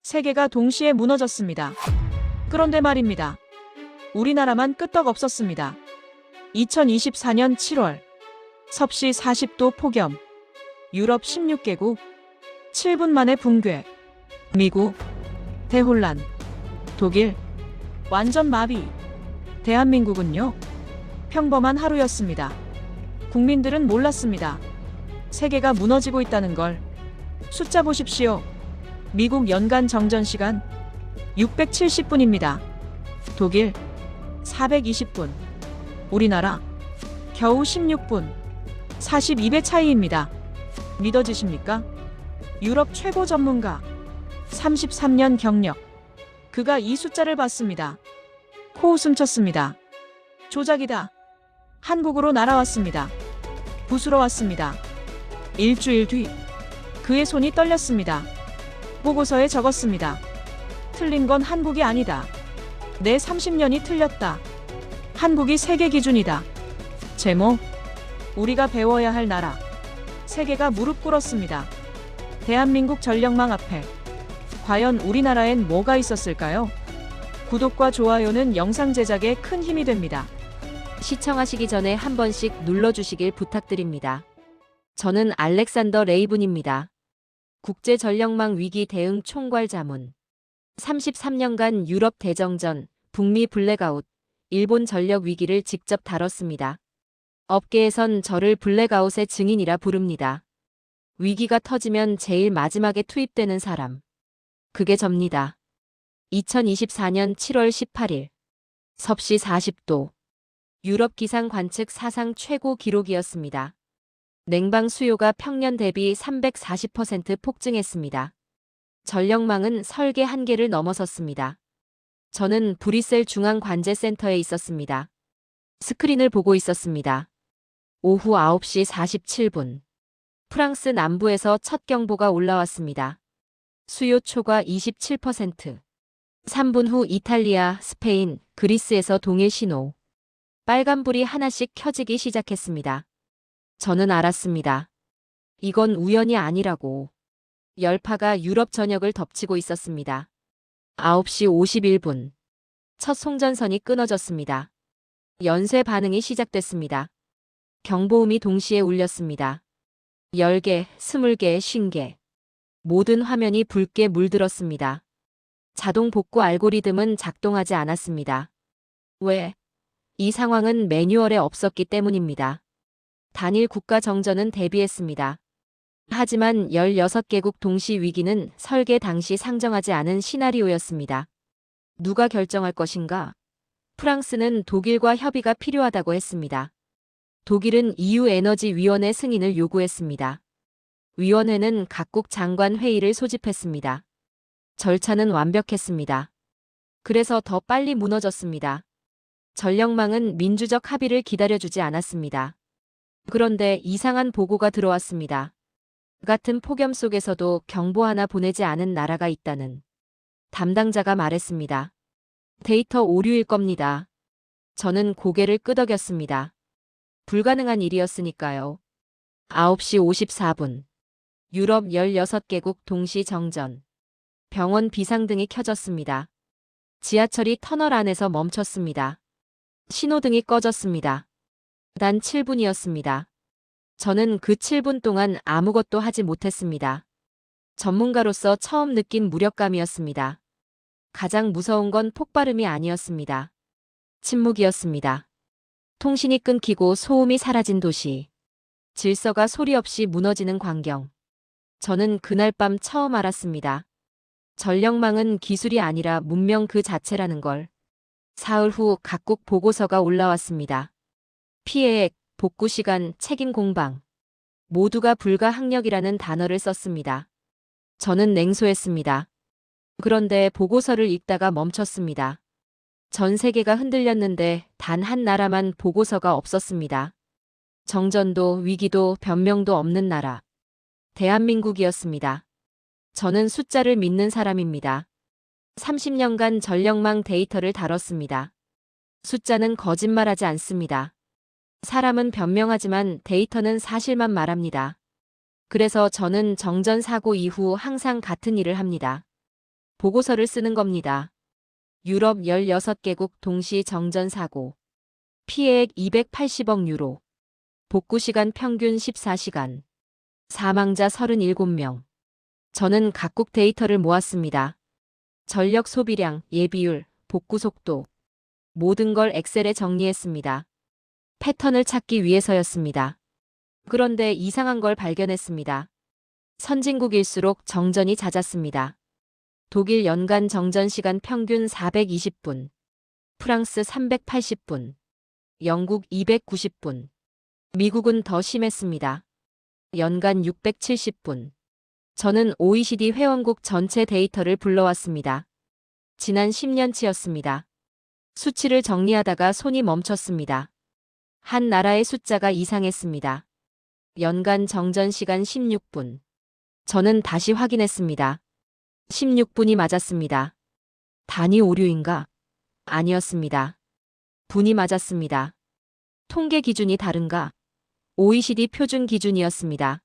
세계가 동시에 무너졌습니다. 그런데 말입니다. 우리나라만 끄떡없었습니다. 2024년 7월 섭씨 40도 폭염, 유럽 16개국 7분 만에 붕괴, 미국 대혼란, 독일 완전 마비. 대한민국은요? 평범한 하루였습니다. 국민들은 몰랐습니다. 세계가 무너지고 있다는 걸. 숫자 보십시오. 미국 연간 정전 시간 670분입니다. 독일 420분. 우리나라 겨우 16분. 42배 차이입니다. 믿어지십니까? 유럽 최고 전문가 33년 경력. 그가 이 숫자를 봤습니다. 코웃음 쳤습니다. 조작이다. 한국으로 날아왔습니다. 부스러왔습니다. 일주일 뒤 그의 손이 떨렸습니다. 보고서에 적었습니다. 틀린 건 한국이 아니다. 내 30년이 틀렸다. 한국이 세계 기준이다. 제목: 우리가 배워야 할 나라. 세계가 무릎 꿇었습니다. 대한민국 전력망 앞에 과연 우리나라엔 뭐가 있었을까요? 구독과 좋아요는 영상 제작에 큰 힘이 됩니다. 시청하시기 전에 한 번씩 눌러주시길 부탁드립니다. 저는 알렉산더 레이븐입니다. 국제전력망 위기 대응 총괄 자문. 33년간 유럽 대정전, 북미 블랙아웃, 일본 전력 위기를 직접 다뤘습니다. 업계에선 저를 블랙아웃의 증인이라 부릅니다. 위기가 터지면 제일 마지막에 투입되는 사람. 그게 접니다. 2024년 7월 18일. 섭씨 40도. 유럽 기상 관측 사상 최고 기록이었습니다. 냉방 수요가 평년 대비 340% 폭증했습니다. 전력망은 설계 한계를 넘어섰습니다. 저는 브뤼셀 중앙관제센터에 있었습니다. 스크린을 보고 있었습니다. 오후 9시 47분. 프랑스 남부에서 첫 경보가 올라왔습니다. 수요 초과 27%. 3분 후 이탈리아, 스페인, 그리스에서 동일 신호. 빨간불이 하나씩 켜지기 시작했습니다. 저는 알았습니다. 이건 우연이 아니라고. 열파가 유럽 전역을 덮치고 있었습니다. 9시 51분. 첫 송전선이 끊어졌습니다. 연쇄 반응이 시작됐습니다. 경보음이 동시에 울렸습니다. 10개, 20개, 50개. 모든 화면이 붉게 물들었습니다. 자동 복구 알고리즘은 작동하지 않았습니다. 왜? 이 상황은 매뉴얼에 없었기 때문입니다. 단일 국가 정전은 대비했습니다. 하지만 16개국 동시 위기는 설계 당시 상정하지 않은 시나리오였습니다. 누가 결정할 것인가? 프랑스는 독일과 협의가 필요하다고 했습니다. 독일은 EU 에너지위원회 승인을 요구했습니다. 위원회는 각국 장관 회의를 소집했습니다. 절차는 완벽했습니다. 그래서 더 빨리 무너졌습니다. 전력망은 민주적 합의를 기다려주지 않았습니다. 그런데 이상한 보고가 들어왔습니다. 같은 폭염 속에서도 경보 하나 보내지 않은 나라가 있다는. 담당자가 말했습니다. 데이터 오류일 겁니다. 저는 고개를 끄덕였습니다. 불가능한 일이었으니까요. 9시 54분. 유럽 16개국 동시 정전. 병원 비상등이 켜졌습니다. 지하철이 터널 안에서 멈췄습니다. 신호등이 꺼졌습니다. 단 7분이었습니다. 저는 그 7분 동안 아무것도 하지 못했습니다. 전문가로서 처음 느낀 무력감이었습니다. 가장 무서운 건 폭발음이 아니었습니다. 침묵이었습니다. 통신이 끊기고 소음이 사라진 도시. 질서가 소리 없이 무너지는 광경. 저는 그날 밤 처음 알았습니다. 전력망은 기술이 아니라 문명 그 자체라는 걸. 사흘 후 각국 보고서가 올라왔습니다. 피해액, 복구 시간, 책임 공방. 모두가 불가항력이라는 단어를 썼습니다. 저는 냉소했습니다. 그런데 보고서를 읽다가 멈췄습니다. 전 세계가 흔들렸는데 단 한 나라만 보고서가 없었습니다. 정전도 위기도 변명도 없는 나라. 대한민국이었습니다. 저는 숫자를 믿는 사람입니다. 30년간 전력망 데이터를 다뤘습니다. 숫자는 거짓말하지 않습니다. 사람은 변명하지만 데이터는 사실만 말합니다. 그래서 저는 정전 사고 이후 항상 같은 일을 합니다. 보고서를 쓰는 겁니다. 유럽 16개국 동시 정전 사고. 피해액 280억 유로. 복구 시간 평균 14시간. 사망자 37명. 저는 각국 데이터를 모았습니다. 전력 소비량, 예비율, 복구 속도. 모든 걸 엑셀에 정리했습니다. 패턴을 찾기 위해서였습니다. 그런데 이상한 걸 발견했습니다. 선진국일수록 정전이 잦았습니다. 독일 연간 정전 시간 평균 420분, 프랑스 380분, 영국 290분, 미국은 더 심했습니다. 연간 670분. 저는 OECD 회원국 전체 데이터를 불러왔습니다. 지난 10년치였습니다. 수치를 정리하다가 손이 멈췄습니다. 한 나라의 숫자가 이상했습니다. 연간 정전 시간 16분. 저는 다시 확인했습니다. 16분이 맞았습니다. 단위 오류인가? 아니었습니다. 분이 맞았습니다. 통계 기준이 다른가? OECD 표준 기준이었습니다.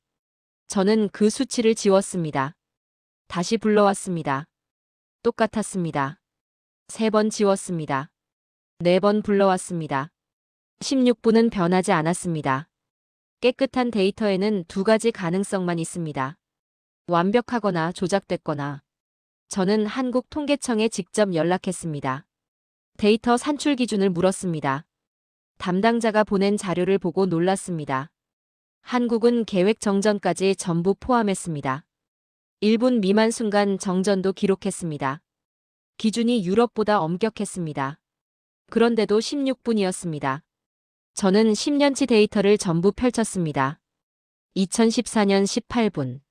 저는 그 수치를 지웠습니다. 다시 불러왔습니다. 똑같았습니다. 3번 지웠습니다. 4번 불러왔습니다. 16분은 변하지 않았습니다. 깨끗한 데이터에는 2가지 가능성만 있습니다. 완벽하거나 조작됐거나. 저는 한국통계청에 직접 연락했습니다. 데이터 산출 기준을 물었습니다. 담당자가 보낸 자료를 보고 놀랐습니다. 한국은 계획 정전까지 전부 포함했습니다. 1분 미만 순간 정전도 기록했습니다. 기준이 유럽보다 엄격했습니다. 그런데도 16분이었습니다. 저는 10년치 데이터를 전부 펼쳤습니다. 2014년 18분,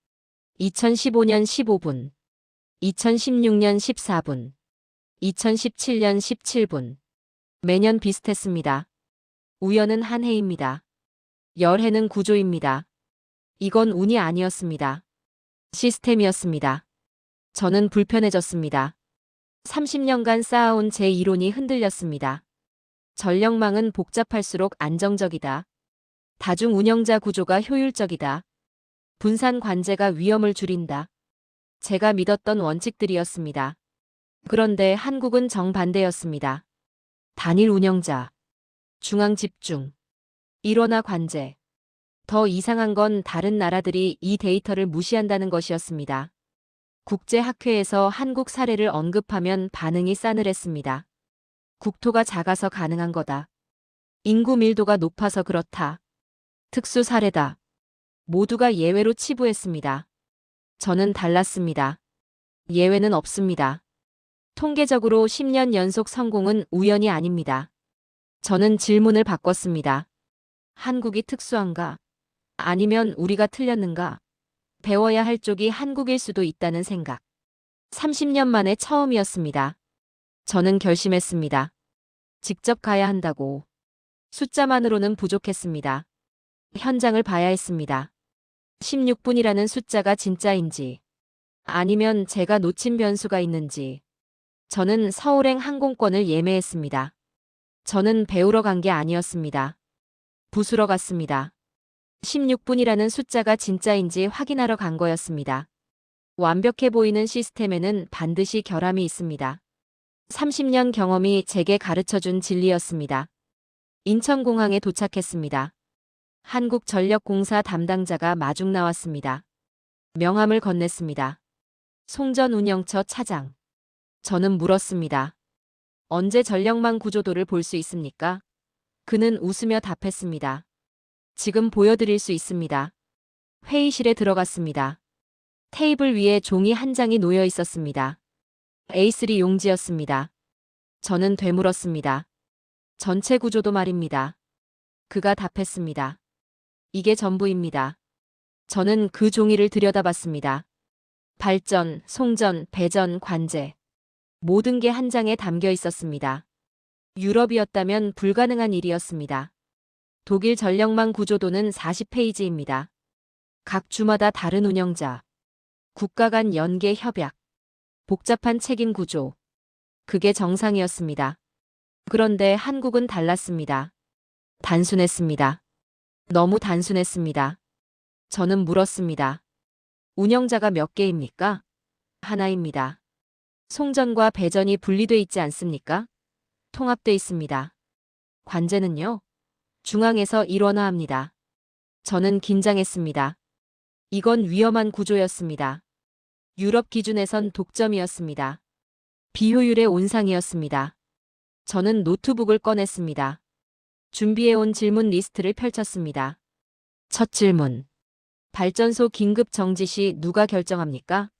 2015년 15분, 2016년 14분, 2017년 17분. 매년 비슷했습니다. 우연은 한 해입니다. 열해는 구조입니다. 이건 운이 아니었습니다. 시스템이었습니다. 저는 불편해졌습니다. 30년간 쌓아온 제 이론이 흔들렸습니다. 전력망은 복잡할수록 안정적이다. 다중 운영자 구조가 효율적이다. 분산 관제가 위험을 줄인다. 제가 믿었던 원칙들이었습니다. 그런데 한국은 정반대였습니다. 단일 운영자, 중앙 집중, 일원화 관제. 더 이상한 건 다른 나라들이 이 데이터를 무시한다는 것이었습니다. 국제학회에서 한국 사례를 언급하면 반응이 싸늘했습니다. 국토가 작아서 가능한 거다. 인구 밀도가 높아서 그렇다. 특수 사례다. 모두가 예외로 치부했습니다. 저는 달랐습니다. 예외는 없습니다. 통계적으로 10년 연속 성공은 우연이 아닙니다. 저는 질문을 바꿨습니다. 한국이 특수한가? 아니면 우리가 틀렸는가? 배워야 할 쪽이 한국일 수도 있다는 생각. 30년 만에 처음이었습니다. 저는 결심했습니다. 직접 가야 한다고. 숫자만으로는 부족했습니다. 현장을 봐야 했습니다. 16분이라는 숫자가 진짜인지, 아니면 제가 놓친 변수가 있는지. 저는 서울행 항공권을 예매했습니다. 저는 배우러 간 게 아니었습니다. 부수러 갔습니다. 16분이라는 숫자가 진짜인지 확인하러 간 거였습니다. 완벽해 보이는 시스템에는 반드시 결함이 있습니다. 30년 경험이 제게 가르쳐준 진리였습니다. 인천공항에 도착했습니다. 한국전력공사 담당자가 마중 나왔습니다. 명함을 건넸습니다. 송전운영처 차장. 저는 물었습니다. 언제 전력망 구조도를 볼 수 있습니까? 그는 웃으며 답했습니다. 지금 보여드릴 수 있습니다. 회의실에 들어갔습니다. 테이블 위에 종이 한 장이 놓여 있었습니다. A3 용지였습니다. 저는 되물었습니다. 전체 구조도 말입니다. 그가 답했습니다. 이게 전부입니다. 저는 그 종이를 들여다봤습니다. 발전, 송전, 배전, 관제. 모든 게 한 장에 담겨 있었습니다. 유럽이었다면 불가능한 일이었습니다. 독일 전력망 구조도는 40페이지입니다. 각 주마다 다른 운영자. 국가 간 연계 협약. 복잡한 책임 구조. 그게 정상이었습니다. 그런데 한국은 달랐습니다. 단순했습니다. 너무 단순했습니다. 저는 물었습니다. 운영자가 몇 개입니까? 하나입니다. 송전과 배전이 분리돼 있지 않습니까? 통합돼 있습니다. 관제는요? 중앙에서 일원화합니다. 저는 긴장했습니다. 이건 위험한 구조였습니다. 유럽 기준에선 독점이었습니다. 비효율의 온상이었습니다. 저는 노트북을 꺼냈습니다. 준비해온 질문 리스트를 펼쳤습니다. 첫 질문. 발전소 긴급 정지 시 누가 결정합니까?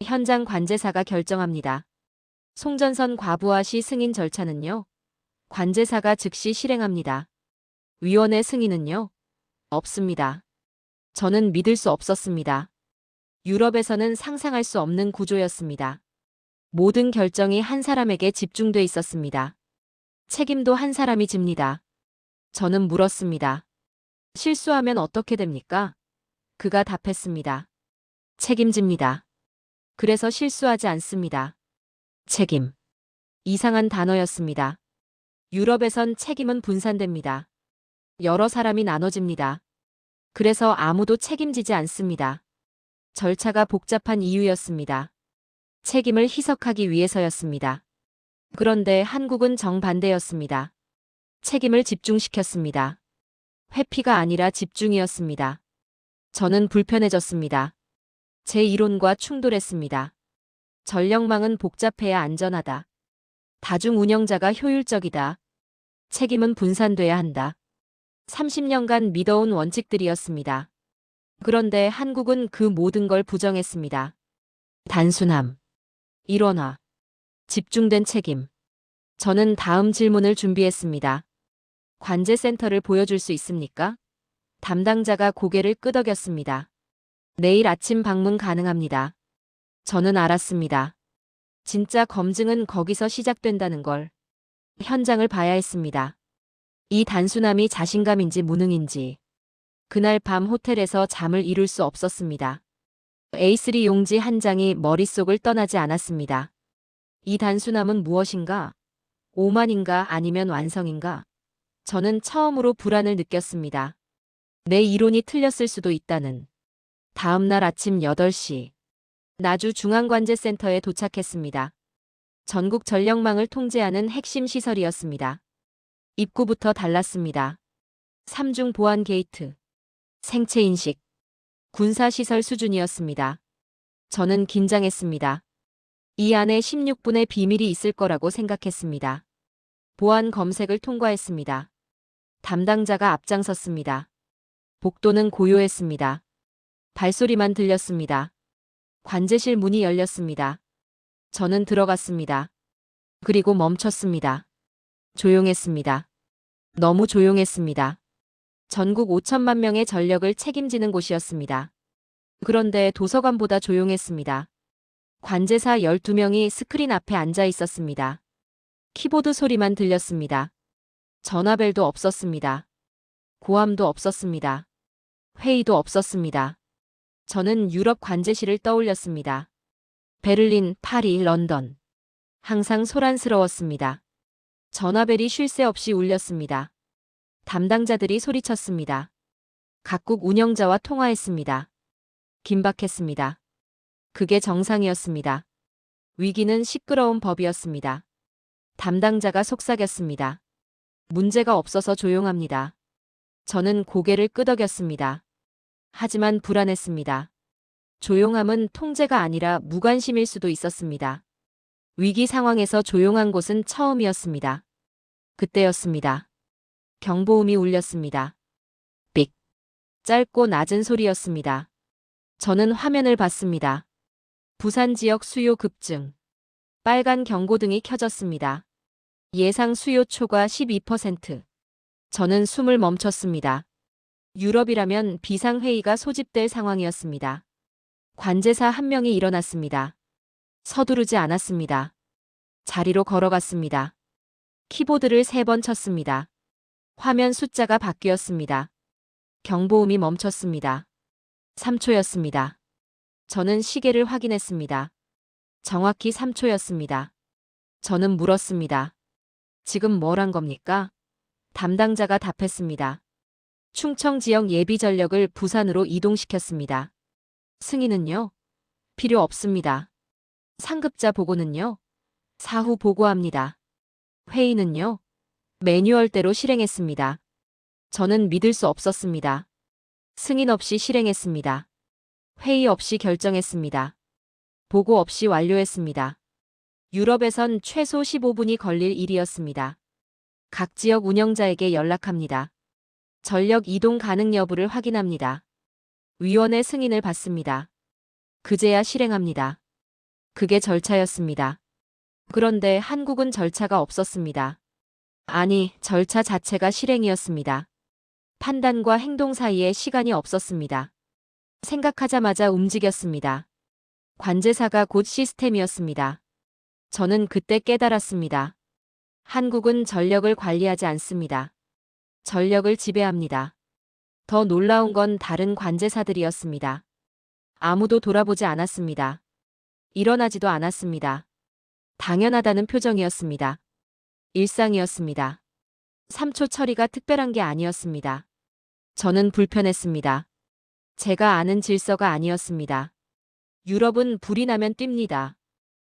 현장 관제사가 결정합니다. 송전선 과부하 시 승인 절차는요? 관제사가 즉시 실행합니다. 위원회 승인은요? 없습니다. 저는 믿을 수 없었습니다. 유럽에서는 상상할 수 없는 구조였습니다. 모든 결정이 한 사람에게 집중돼 있었습니다. 책임도 한 사람이 집니다. 저는 물었습니다. 실수하면 어떻게 됩니까? 그가 답했습니다. 책임집니다. 그래서 실수하지 않습니다. 책임. 이상한 단어였습니다. 유럽에선 책임은 분산됩니다. 여러 사람이 나눠집니다. 그래서 아무도 책임지지 않습니다. 절차가 복잡한 이유였습니다. 책임을 희석하기 위해서였습니다. 그런데 한국은 정반대였습니다. 책임을 집중시켰습니다. 회피가 아니라 집중이었습니다. 저는 불편해졌습니다. 제 이론과 충돌했습니다. 전력망은 복잡해야 안전하다. 다중 운영자가 효율적이다. 책임은 분산돼야 한다. 30년간 믿어온 원칙들이었습니다. 그런데 한국은 그 모든 걸 부정했습니다. 단순함, 일원화, 집중된 책임. 저는 다음 질문을 준비했습니다. 관제센터를 보여줄 수 있습니까? 담당자가 고개를 끄덕였습니다. 내일 아침 방문 가능합니다. 저는 알았습니다. 진짜 검증은 거기서 시작된다는 걸. 현장을 봐야 했습니다. 이 단순함이 자신감인지 무능인지. 그날 밤 호텔에서 잠을 이룰 수 없었습니다. A3 용지 한 장이 머릿속을 떠나지 않았습니다. 이 단순함은 무엇인가? 오만인가 아니면 완성인가? 저는 처음으로 불안을 느꼈습니다. 내 이론이 틀렸을 수도 있다는. 다음 날 아침 8시. 나주 중앙관제센터에 도착했습니다. 전국 전력망을 통제하는 핵심 시설이었습니다. 입구부터 달랐습니다. 3중 보안 게이트, 생체인식, 군사시설 수준이었습니다. 저는 긴장했습니다. 이 안에 16분의 비밀이 있을 거라고 생각했습니다. 보안 검색을 통과했습니다. 담당자가 앞장섰습니다. 복도는 고요했습니다. 발소리만 들렸습니다. 관제실 문이 열렸습니다. 저는 들어갔습니다. 그리고 멈췄습니다. 조용했습니다. 너무 조용했습니다. 전국 5천만 명의 전력을 책임지는 곳이었습니다. 그런데 도서관보다 조용했습니다. 관제사 12명이 스크린 앞에 앉아 있었습니다. 키보드 소리만 들렸습니다. 전화벨도 없었습니다. 고함도 없었습니다. 회의도 없었습니다. 저는 유럽 관제실을 떠올렸습니다. 베를린, 파리, 런던. 항상 소란스러웠습니다. 전화벨이 쉴 새 없이 울렸습니다. 담당자들이 소리쳤습니다. 각국 운영자와 통화했습니다. 긴박했습니다. 그게 정상이었습니다. 위기는 시끄러운 법이었습니다. 담당자가 속삭였습니다. 문제가 없어서 조용합니다. 저는 고개를 끄덕였습니다. 하지만 불안했습니다. 조용함은 통제가 아니라 무관심일 수도 있었습니다. 위기 상황에서 조용한 곳은 처음이었습니다. 그때였습니다. 경보음이 울렸습니다. 삑. 짧고 낮은 소리였습니다. 저는 화면을 봤습니다. 부산 지역 수요 급증. 빨간 경고등이 켜졌습니다. 예상 수요 초과 12%. 저는 숨을 멈췄습니다. 유럽이라면 비상회의가 소집될 상황이었습니다. 관제사 한 명이 일어났습니다. 서두르지 않았습니다. 자리로 걸어갔습니다. 키보드를 3번 쳤습니다. 화면 숫자가 바뀌었습니다. 경보음이 멈췄습니다. 3초였습니다. 저는 시계를 확인했습니다. 정확히 3초였습니다. 저는 물었습니다. 지금 뭘 한 겁니까? 담당자가 답했습니다. 충청 지역 예비 전력을 부산으로 이동시켰습니다. 승인은요? 필요 없습니다. 상급자 보고는요? 사후 보고합니다. 회의는요? 매뉴얼대로 실행했습니다. 저는 믿을 수 없었습니다. 승인 없이 실행했습니다. 회의 없이 결정했습니다. 보고 없이 완료했습니다. 유럽에선 최소 15분이 걸릴 일이었습니다. 각 지역 운영자에게 연락합니다. 전력 이동 가능 여부를 확인합니다. 위원회 승인을 받습니다. 그제야 실행합니다. 그게 절차였습니다. 그런데 한국은 절차가 없었습니다. 아니, 절차 자체가 실행이었습니다. 판단과 행동 사이에 시간이 없었습니다. 생각하자마자 움직였습니다. 관제사가 곧 시스템이었습니다. 저는 그때 깨달았습니다. 한국은 전력을 관리하지 않습니다. 전력을 지배합니다. 더 놀라운 건 다른 관제사들이었습니다. 아무도 돌아보지 않았습니다. 일어나지도 않았습니다. 당연하다는 표정이었습니다. 일상이었습니다. 3초 처리가 특별한 게 아니었습니다. 저는 불편했습니다. 제가 아는 질서가 아니었습니다. 유럽은 불이 나면 뜁니다.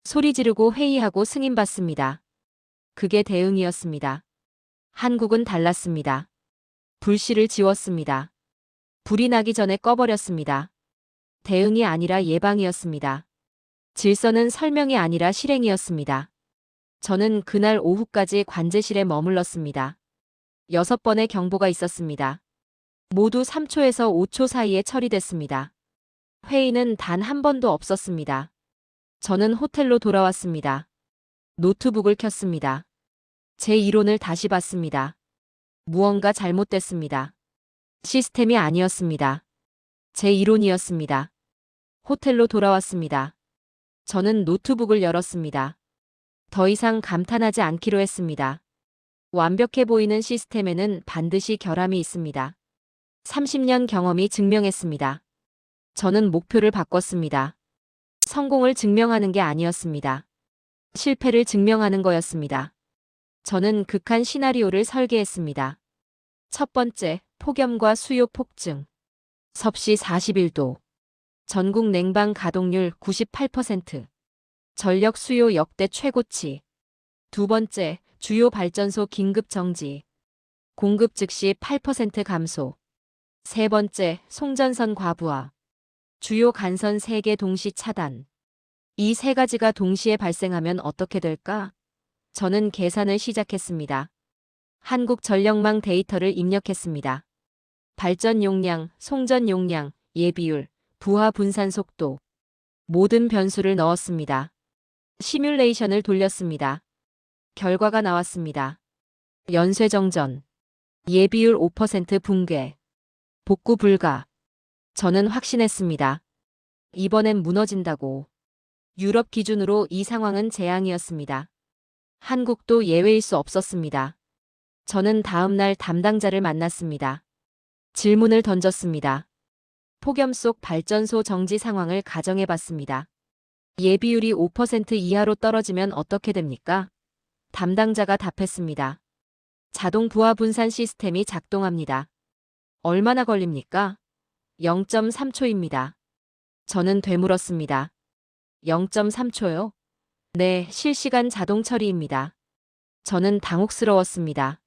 소리 지르고 회의하고 승인받습니다. 그게 대응이었습니다. 한국은 달랐습니다. 불씨를 지웠습니다. 불이 나기 전에 꺼버렸습니다. 대응이 아니라 예방이었습니다. 질서는 설명이 아니라 실행이었습니다. 저는 그날 오후까지 관제실에 머물렀습니다. 6번의 경보가 있었습니다. 모두 3초에서 5초 사이에 처리됐습니다. 회의는 단 한 번도 없었습니다. 저는 호텔로 돌아왔습니다. 노트북을 켰습니다. 제 이론을 다시 봤습니다. 무언가 잘못됐습니다. 시스템이 아니었습니다. 제 이론이었습니다. 호텔로 돌아왔습니다. 저는 노트북을 열었습니다. 더 이상 감탄하지 않기로 했습니다. 완벽해 보이는 시스템에는 반드시 결함이 있습니다. 30년 경험이 증명했습니다. 저는 목표를 바꿨습니다. 성공을 증명하는 게 아니었습니다. 실패를 증명하는 거였습니다. 저는 극한 시나리오를 설계했습니다. 첫 번째, 폭염과 수요 폭증. 섭씨 41도. 전국 냉방 가동률 98%. 전력 수요 역대 최고치. 두 번째, 주요 발전소 긴급 정지. 공급 즉시 8% 감소. 세 번째, 송전선 과부하. 주요 간선 3개 동시 차단. 이 3가지가 동시에 발생하면 어떻게 될까? 저는 계산을 시작했습니다. 한국전력망 데이터를 입력했습니다. 발전 용량, 송전 용량, 예비율, 부하 분산 속도. 모든 변수를 넣었습니다. 시뮬레이션을 돌렸습니다. 결과가 나왔습니다. 연쇄정전. 예비율 5% 붕괴. 복구 불가. 저는 확신했습니다. 이번엔 무너진다고. 유럽 기준으로 이 상황은 재앙이었습니다. 한국도 예외일 수 없었습니다. 저는 다음 날 담당자를 만났습니다. 질문을 던졌습니다. 폭염 속 발전소 정지 상황을 가정해 봤습니다. 예비율이 5% 이하로 떨어지면 어떻게 됩니까? 담당자가 답했습니다. 자동 부하 분산 시스템이 작동합니다. 얼마나 걸립니까? 0.3초입니다. 저는 되물었습니다. 0.3초요? 네, 실시간 자동 처리입니다. 저는 당혹스러웠습니다.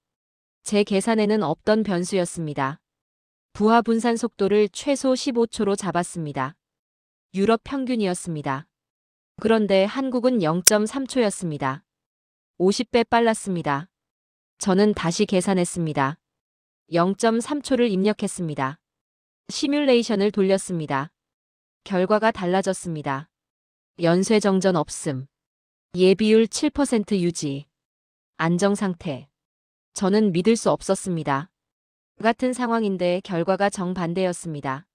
제 계산에는 없던 변수였습니다. 부하 분산 속도를 최소 15초로 잡았습니다. 유럽 평균이었습니다. 그런데 한국은 0.3초였습니다. 50배 빨랐습니다. 저는 다시 계산했습니다. 0.3초를 입력했습니다. 시뮬레이션을 돌렸습니다. 결과가 달라졌습니다. 연쇄정전 없음. 예비율 7% 유지. 안정상태. 저는 믿을 수 없었습니다. 같은 상황인데 결과가 정반대였습니다.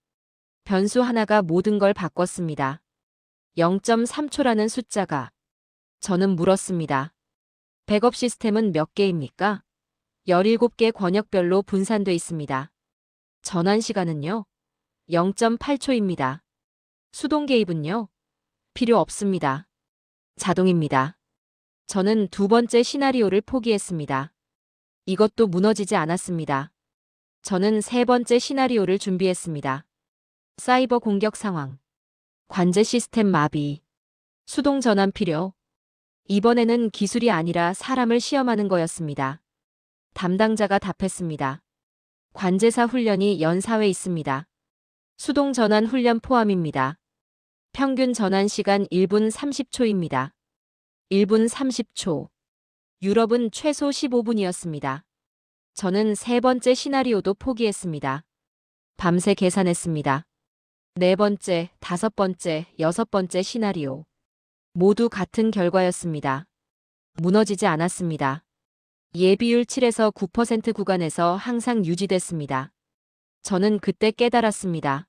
변수 하나가 모든 걸 바꿨습니다. 0.3초라는 숫자가. 저는 물었습니다. 백업 시스템은 몇 개입니까? 17개 권역별로 분산돼 있습니다. 전환 시간은요? 0.8초입니다. 수동 개입은요? 필요 없습니다. 자동입니다. 저는 두 번째 시나리오를 포기했습니다. 이것도 무너지지 않았습니다. 저는 세 번째 시나리오를 준비했습니다. 사이버 공격 상황. 관제 시스템 마비. 수동 전환 필요. 이번에는 기술이 아니라 사람을 시험하는 거였습니다. 담당자가 답했습니다. 관제사 훈련이 연사회 있습니다. 수동 전환 훈련 포함입니다. 평균 전환 시간 1분 30초입니다. 1분 30초. 유럽은 최소 15분이었습니다. 저는 세 번째 시나리오도 포기했습니다. 밤새 계산했습니다. 네 번째, 다섯 번째, 여섯 번째 시나리오. 모두 같은 결과였습니다. 무너지지 않았습니다. 예비율 7에서 9% 구간에서 항상 유지됐습니다. 저는 그때 깨달았습니다.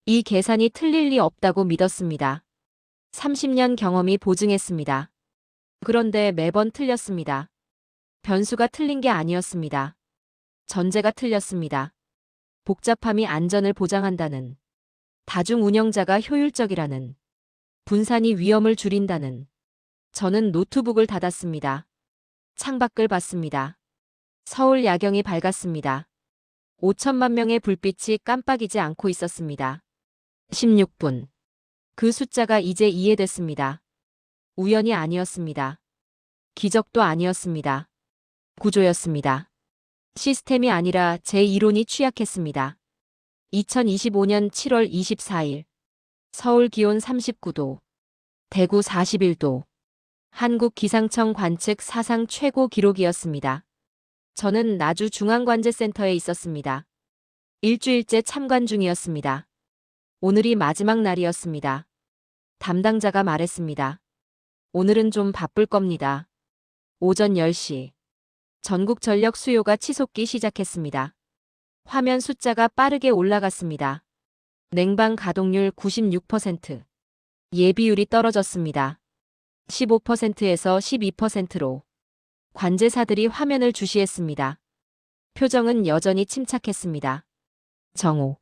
이 계산이 틀릴 리 없다고 믿었습니다. 30년 경험이 보증했습니다. 그런데 매번 틀렸습니다. 변수가 틀린 게 아니었습니다. 전제가 틀렸습니다. 복잡함이 안전을 보장한다는, 다중 운영자가 효율적이라는, 분산이 위험을 줄인다는. 저는 노트북을 닫았습니다. 창밖을 봤습니다. 서울 야경이 밝았습니다. 5천만 명의 불빛이 깜빡이지 않고 있었습니다. 16분. 그 숫자가 이제 이해됐습니다. 우연이 아니었습니다. 기적도 아니었습니다. 구조였습니다. 시스템이 아니라 제 이론이 취약했습니다. 2025년 7월 24일. 서울 기온 39도. 대구 41도. 한국 기상청 관측 사상 최고 기록이었습니다. 저는 나주 중앙관제센터에 있었습니다. 일주일째 참관 중이었습니다. 오늘이 마지막 날이었습니다. 담당자가 말했습니다. 오늘은 좀 바쁠 겁니다. 오전 10시. 전국 전력 수요가 치솟기 시작했습니다. 화면 숫자가 빠르게 올라갔습니다. 냉방 가동률 96%. 예비율이 떨어졌습니다. 15%에서 12%로. 관제사들이 화면을 주시했습니다. 표정은 여전히 침착했습니다. 정오.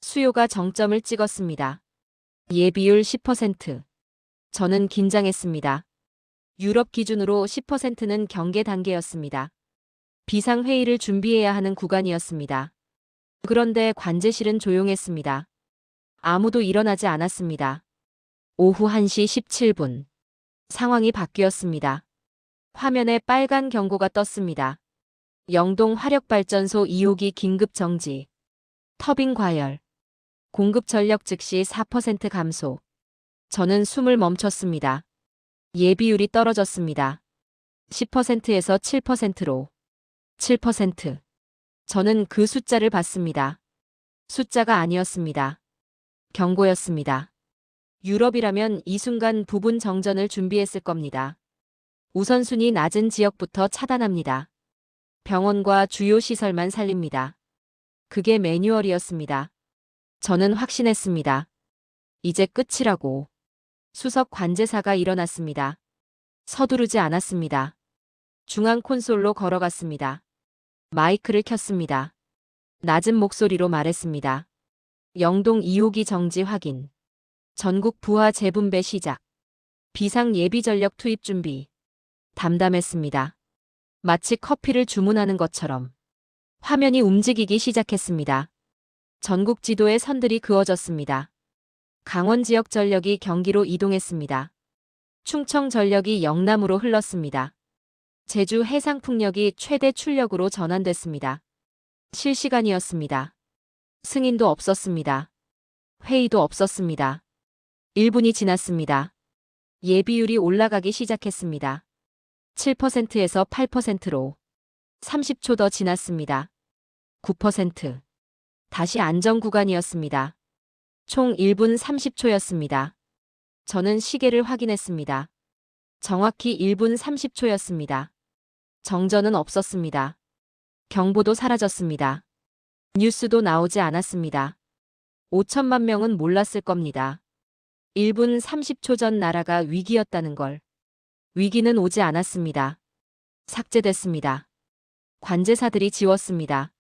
수요가 정점을 찍었습니다. 예비율 10%. 저는 긴장했습니다. 유럽 기준으로 10%는 경계 단계였습니다. 비상회의를 준비해야 하는 구간이었습니다. 그런데 관제실은 조용했습니다. 아무도 일어나지 않았습니다. 오후 1시 17분. 상황이 바뀌었습니다. 화면에 빨간 경고가 떴습니다. 영동 화력발전소 2호기 긴급 정지. 터빈 과열. 공급 전력 즉시 4% 감소. 저는 숨을 멈췄습니다. 예비율이 떨어졌습니다. 10%에서 7%로. 7%. 저는 그 숫자를 봤습니다. 숫자가 아니었습니다. 경고였습니다. 유럽이라면 이 순간 부분 정전을 준비했을 겁니다. 우선순위 낮은 지역부터 차단합니다. 병원과 주요 시설만 살립니다. 그게 매뉴얼이었습니다. 저는 확신했습니다. 이제 끝이라고. 수석 관제사가 일어났습니다. 서두르지 않았습니다. 중앙 콘솔로 걸어갔습니다. 마이크를 켰습니다. 낮은 목소리로 말했습니다. 영동 2호기 정지 확인. 전국 부하 재분배 시작. 비상 예비 전력 투입 준비. 담담했습니다. 마치 커피를 주문하는 것처럼. 화면이 움직이기 시작했습니다. 전국 지도에 선들이 그어졌습니다. 강원 지역 전력이 경기로 이동했습니다. 충청 전력이 영남으로 흘렀습니다. 제주 해상풍력이 최대 출력으로 전환됐습니다. 실시간이었습니다. 승인도 없었습니다. 회의도 없었습니다. 1분이 지났습니다. 예비율이 올라가기 시작했습니다. 7%에서 8%로. 30초 더 지났습니다. 9%. 다시 안정 구간이었습니다. 총 1분 30초였습니다. 저는 시계를 확인했습니다. 정확히 1분 30초였습니다. 정전은 없었습니다. 경보도 사라졌습니다. 뉴스도 나오지 않았습니다. 5천만 명은 몰랐을 겁니다. 1분 30초 전 나라가 위기였다는 걸. 위기는 오지 않았습니다. 삭제됐습니다. 관제사들이 지웠습니다.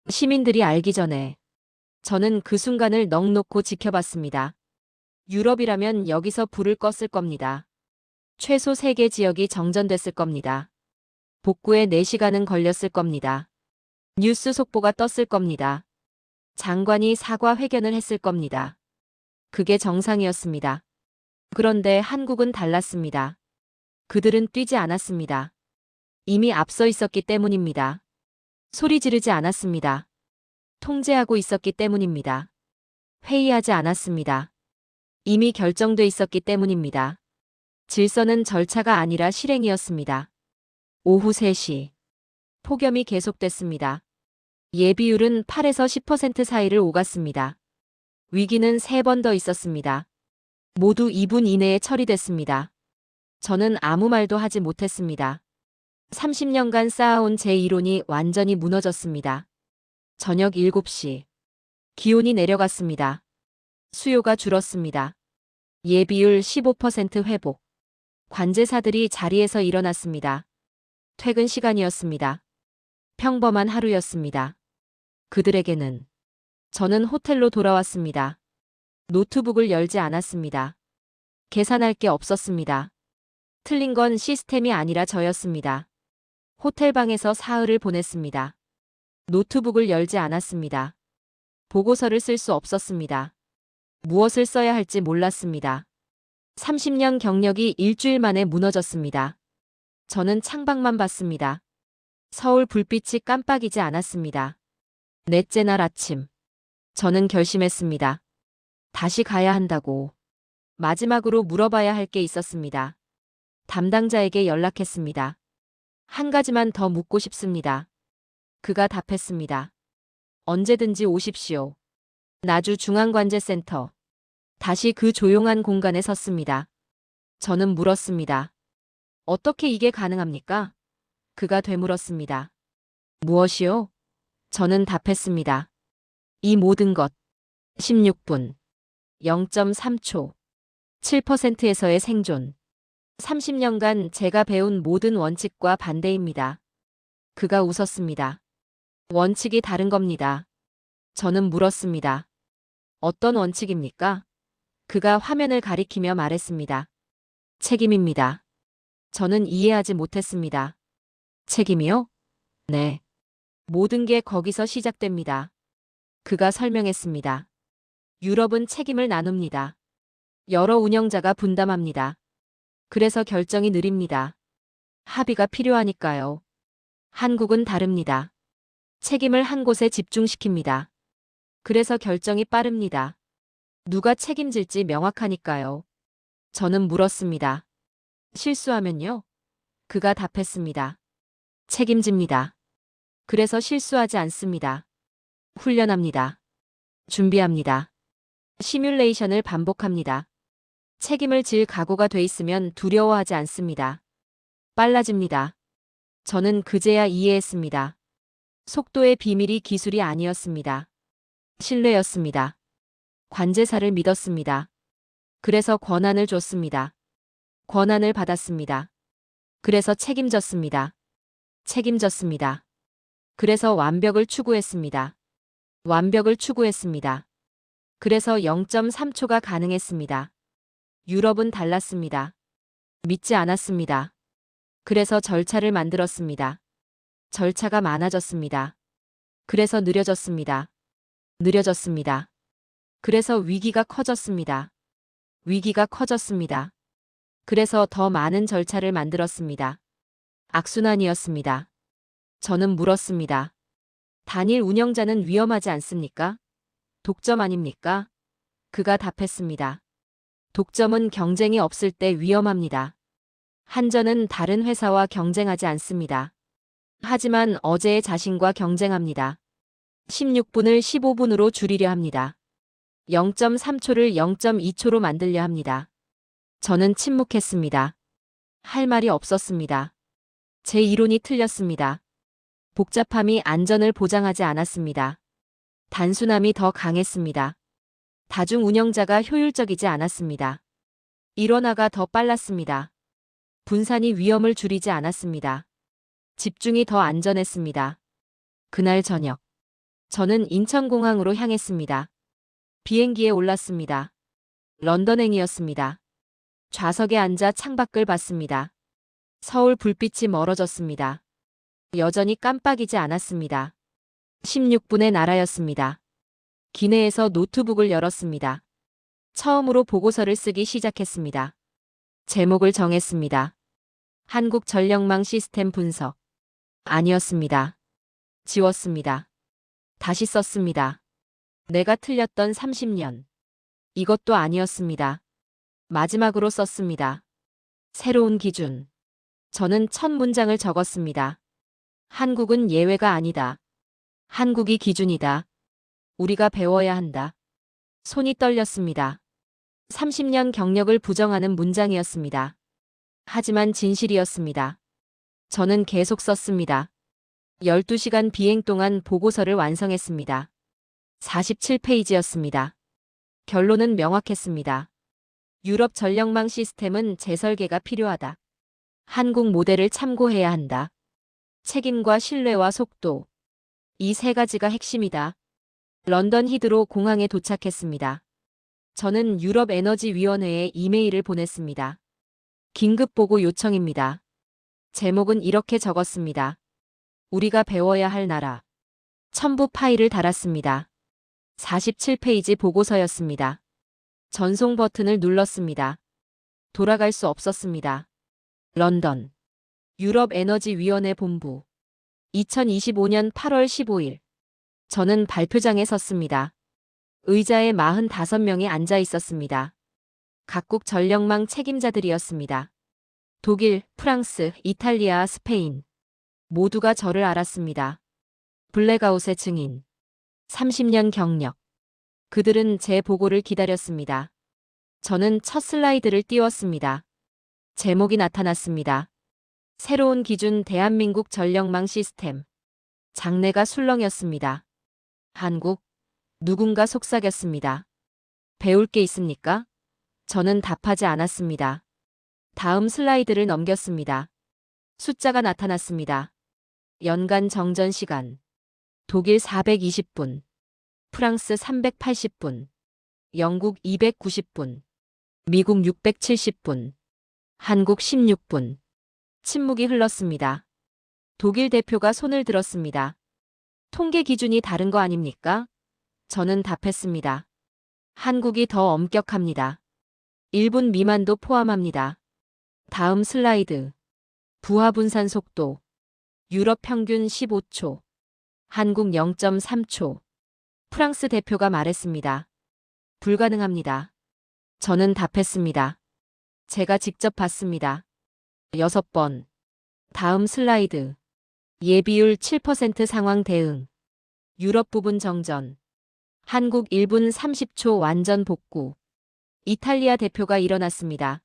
시민들이 알기 전에. 저는 그 순간을 넋놓고 지켜봤습니다. 유럽이라면 여기서 불을 껐을 겁니다. 최소 3개 지역이 정전됐을 겁니다. 복구에 4시간은 걸렸을 겁니다. 뉴스 속보가 떴을 겁니다. 장관이 사과 회견을 했을 겁니다. 그게 정상이었습니다. 그런데 한국은 달랐습니다. 그들은 뛰지 않았습니다. 이미 앞서 있었기 때문입니다. 소리 지르지 않았습니다. 통제하고 있었기 때문입니다. 회의하지 않았습니다. 이미 결정돼 있었기 때문입니다. 질서는 절차가 아니라 실행이었습니다. 오후 3시. 폭염이 계속됐습니다. 예비율은 8에서 10% 사이를 오갔습니다. 위기는 3번 더 있었습니다. 모두 2분 이내에 처리됐습니다. 저는 아무 말도 하지 못했습니다. 30년간 쌓아온 제 이론이 완전히 무너졌습니다. 저녁 7시. 기온이 내려갔습니다. 수요가 줄었습니다. 예비율 15% 회복. 관제사들이 자리에서 일어났습니다. 퇴근 시간이었습니다. 평범한 하루였습니다. 그들에게는 저는 호텔로 돌아왔습니다. 노트북을 열지 않았습니다. 계산할 게 없었습니다. 틀린 건 시스템이 아니라 저였습니다. 호텔방에서 사흘을 보냈습니다. 노트북을 열지 않았습니다. 보고서를 쓸 수 없었습니다. 무엇을 써야 할지 몰랐습니다. 30년 경력이 일주일 만에 무너졌습니다. 저는 창밖만 봤습니다. 서울 불빛이 깜빡이지 않았습니다. 넷째 날 아침. 저는 결심했습니다. 다시 가야 한다고. 마지막으로 물어봐야 할 게 있었습니다. 담당자에게 연락했습니다. 한 가지만 더 묻고 싶습니다. 그가 답했습니다. 언제든지 오십시오. 나주 중앙관제센터. 다시 그 조용한 공간에 섰습니다. 저는 물었습니다. 어떻게 이게 가능합니까? 그가 되물었습니다. 무엇이요? 저는 답했습니다. 이 모든 것. 16분. 0.3초. 7%에서의 생존. 30년간 제가 배운 모든 원칙과 반대입니다. 그가 웃었습니다. 원칙이 다른 겁니다. 저는 물었습니다. 어떤 원칙입니까? 그가 화면을 가리키며 말했습니다. 책임입니다. 저는 이해하지 못했습니다. 책임이요? 네. 모든 게 거기서 시작됩니다. 그가 설명했습니다. 유럽은 책임을 나눕니다. 여러 운영자가 분담합니다. 그래서 결정이 느립니다. 합의가 필요하니까요. 한국은 다릅니다. 책임을 한 곳에 집중시킵니다. 그래서 결정이 빠릅니다. 누가 책임질지 명확하니까요. 저는 물었습니다. 실수하면요? 그가 답했습니다. 책임집니다. 그래서 실수하지 않습니다. 훈련합니다. 준비합니다. 시뮬레이션을 반복합니다. 책임을 질 각오가 돼 있으면 두려워하지 않습니다. 빨라집니다. 저는 그제야 이해했습니다. 속도의 비밀이 기술이 아니었습니다. 신뢰였습니다. 관제사를 믿었습니다. 그래서 권한을 줬습니다. 권한을 받았습니다. 그래서 책임졌습니다. 책임졌습니다. 그래서 완벽을 추구했습니다. 완벽을 추구했습니다. 그래서 0.3초가 가능했습니다. 유럽은 달랐습니다. 믿지 않았습니다. 그래서 절차를 만들었습니다. 절차가 많아졌습니다. 그래서 느려졌습니다. 느려졌습니다. 그래서 위기가 커졌습니다. 위기가 커졌습니다. 그래서 더 많은 절차를 만들었습니다. 악순환이었습니다. 저는 물었습니다. 단일 운영자는 위험하지 않습니까? 독점 아닙니까? 그가 답했습니다. 독점은 경쟁이 없을 때 위험합니다. 한전은 다른 회사와 경쟁하지 않습니다. 하지만 어제의 자신과 경쟁합니다. 16분을 15분으로 줄이려 합니다. 0.3초를 0.2초로 만들려 합니다. 저는 침묵했습니다. 할 말이 없었습니다. 제 이론이 틀렸습니다. 복잡함이 안전을 보장하지 않았습니다. 단순함이 더 강했습니다. 다중 운영자가 효율적이지 않았습니다. 일원화가 더 빨랐습니다. 분산이 위험을 줄이지 않았습니다. 집중이 더 안전했습니다. 그날 저녁. 저는 인천공항으로 향했습니다. 비행기에 올랐습니다. 런던행이었습니다. 좌석에 앉아 창밖을 봤습니다. 서울 불빛이 멀어졌습니다. 여전히 깜빡이지 않았습니다. 16분의 나라였습니다. 기내에서 노트북을 열었습니다. 처음으로 보고서를 쓰기 시작했습니다. 제목을 정했습니다. 한국 전력망 시스템 분석. 아니었습니다. 지웠습니다. 다시 썼습니다. 내가 틀렸던 30년. 이것도 아니었습니다. 마지막으로 썼습니다. 새로운 기준. 저는 첫 문장을 적었습니다. 한국은 예외가 아니다. 한국이 기준이다. 우리가 배워야 한다. 손이 떨렸습니다. 30년 경력을 부정하는 문장이었습니다. 하지만 진실이었습니다. 저는 계속 썼습니다. 12시간 비행 동안 보고서를 완성했습니다. 47페이지였습니다. 결론은 명확했습니다. 유럽 전력망 시스템은 재설계가 필요하다. 한국 모델을 참고해야 한다. 책임과 신뢰와 속도. 이 세 가지가 핵심이다. 런던 히드로 공항에 도착했습니다. 저는 유럽에너지위원회에 이메일을 보냈습니다. 긴급 보고 요청입니다. 제목은 이렇게 적었습니다. 우리가 배워야 할 나라. 첨부 파일을 달았습니다. 47페이지 보고서였습니다. 전송 버튼을 눌렀습니다. 돌아갈 수 없었습니다. 런던. 유럽에너지위원회 본부. 2025년 8월 15일. 저는 발표장에 섰습니다. 의자에 45명이 앉아 있었습니다. 각국 전력망 책임자들이었습니다. 독일, 프랑스, 이탈리아, 스페인. 모두가 저를 알았습니다. 블랙아웃의 증인. 30년 경력. 그들은 제 보고를 기다렸습니다. 저는 첫 슬라이드를 띄웠습니다. 제목이 나타났습니다. 새로운 기준 대한민국 전력망 시스템. 장내가 술렁였습니다. 한국. 누군가 속삭였습니다. 배울 게 있습니까? 저는 답하지 않았습니다. 다음 슬라이드를 넘겼습니다. 숫자가 나타났습니다. 연간 정전 시간. 독일 420분. 프랑스 380분. 영국 290분. 미국 670분. 한국 16분. 침묵이 흘렀습니다. 독일 대표가 손을 들었습니다. 통계 기준이 다른 거 아닙니까? 저는 답했습니다. 한국이 더 엄격합니다. 1분 미만도 포함합니다. 다음 슬라이드. 부하 분산 속도. 유럽 평균 15초. 한국 0.3초. 프랑스 대표가 말했습니다. 불가능합니다. 저는 답했습니다. 제가 직접 봤습니다. 6번. 다음 슬라이드. 예비율 7% 상황 대응. 유럽 부분 정전. 한국 1분 30초 완전 복구. 이탈리아 대표가 일어났습니다.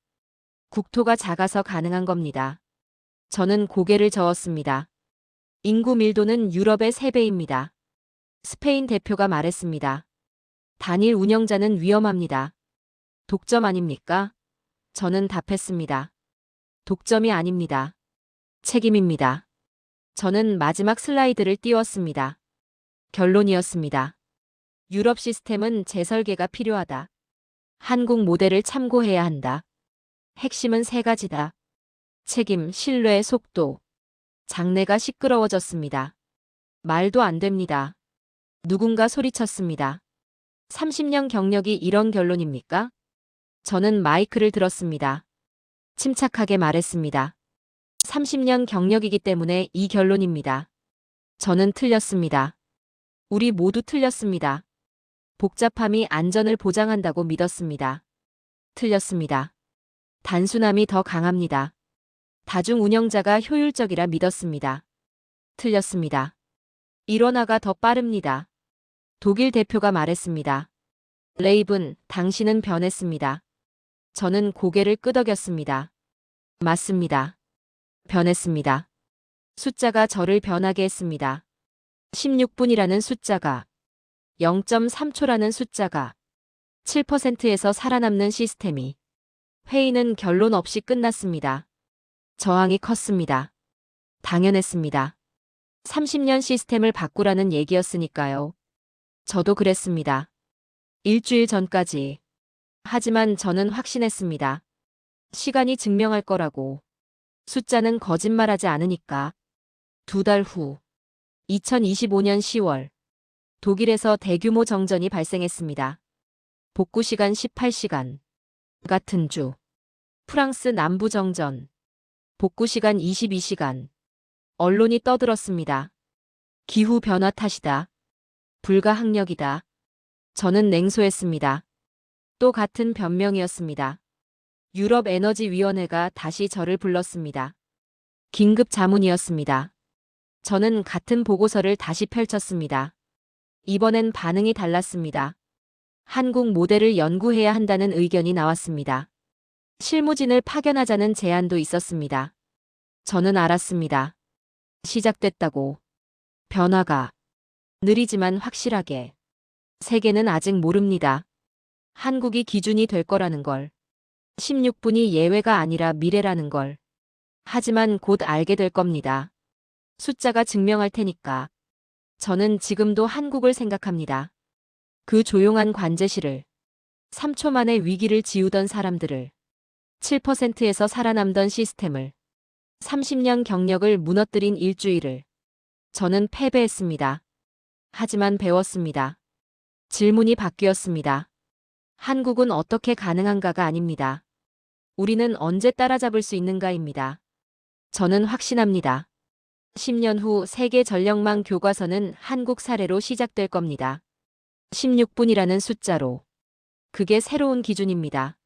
국토가 작아서 가능한 겁니다. 저는 고개를 저었습니다. 인구 밀도는 유럽의 3배입니다. 스페인 대표가 말했습니다. 단일 운영자는 위험합니다. 독점 아닙니까? 저는 답했습니다. 독점이 아닙니다. 책임입니다. 저는 마지막 슬라이드를 띄웠습니다. 결론이었습니다. 유럽 시스템은 재설계가 필요하다. 한국 모델을 참고해야 한다. 핵심은 3가지다. 책임, 신뢰, 속도. 장내가 시끄러워졌습니다. 말도 안 됩니다. 누군가 소리쳤습니다. 30년 경력이 이런 결론입니까? 저는 마이크를 들었습니다. 침착하게 말했습니다. 30년 경력이기 때문에 이 결론입니다. 저는 틀렸습니다. 우리 모두 틀렸습니다. 복잡함이 안전을 보장한다고 믿었습니다. 틀렸습니다. 단순함이 더 강합니다. 다중 운영자가 효율적이라 믿었습니다. 틀렸습니다. 일원화가 더 빠릅니다. 독일 대표가 말했습니다. 레이븐, 당신은 변했습니다. 저는 고개를 끄덕였습니다. 맞습니다. 변했습니다. 숫자가 저를 변하게 했습니다. 16분이라는 숫자가, 0.3초라는 숫자가, 7%에서 살아남는 시스템이. 회의는 결론 없이 끝났습니다. 저항이 컸습니다. 당연했습니다. 30년 시스템을 바꾸라는 얘기였으니까요. 저도 그랬습니다. 일주일 전까지. 하지만 저는 확신했습니다. 시간이 증명할 거라고. 숫자는 거짓말하지 않으니까. 2달 후. 2025년 10월. 독일에서 대규모 정전이 발생했습니다. 복구 시간 18시간. 같은 주. 프랑스 남부 정전. 복구 시간 22시간. 언론이 떠들었습니다. 기후 변화 탓이다. 불가항력이다. 저는 냉소했습니다. 또 같은 변명이었습니다. 유럽 에너지위원회가 다시 저를 불렀습니다. 긴급 자문이었습니다. 저는 같은 보고서를 다시 펼쳤습니다. 이번엔 반응이 달랐습니다. 한국 모델을 연구해야 한다는 의견이 나왔습니다. 실무진을 파견하자는 제안도 있었습니다. 저는 알았습니다. 시작됐다고. 변화가 느리지만 확실하게. 세계는 아직 모릅니다. 한국이 기준이 될 거라는 걸. 16분이 예외가 아니라 미래라는 걸. 하지만 곧 알게 될 겁니다. 숫자가 증명할 테니까. 저는 지금도 한국을 생각합니다. 그 조용한 관제실을, 3초 만에 위기를 지우던 사람들을, 7%에서 살아남던 시스템을, 30년 경력을 무너뜨린 일주일을. 저는 패배했습니다. 하지만 배웠습니다. 질문이 바뀌었습니다. 한국은 어떻게 가능한가가 아닙니다. 우리는 언제 따라잡을 수 있는가입니다. 저는 확신합니다. 10년 후 세계 전력망 교과서는 한국 사례로 시작될 겁니다. 16분이라는 숫자로. 그게 새로운 기준입니다.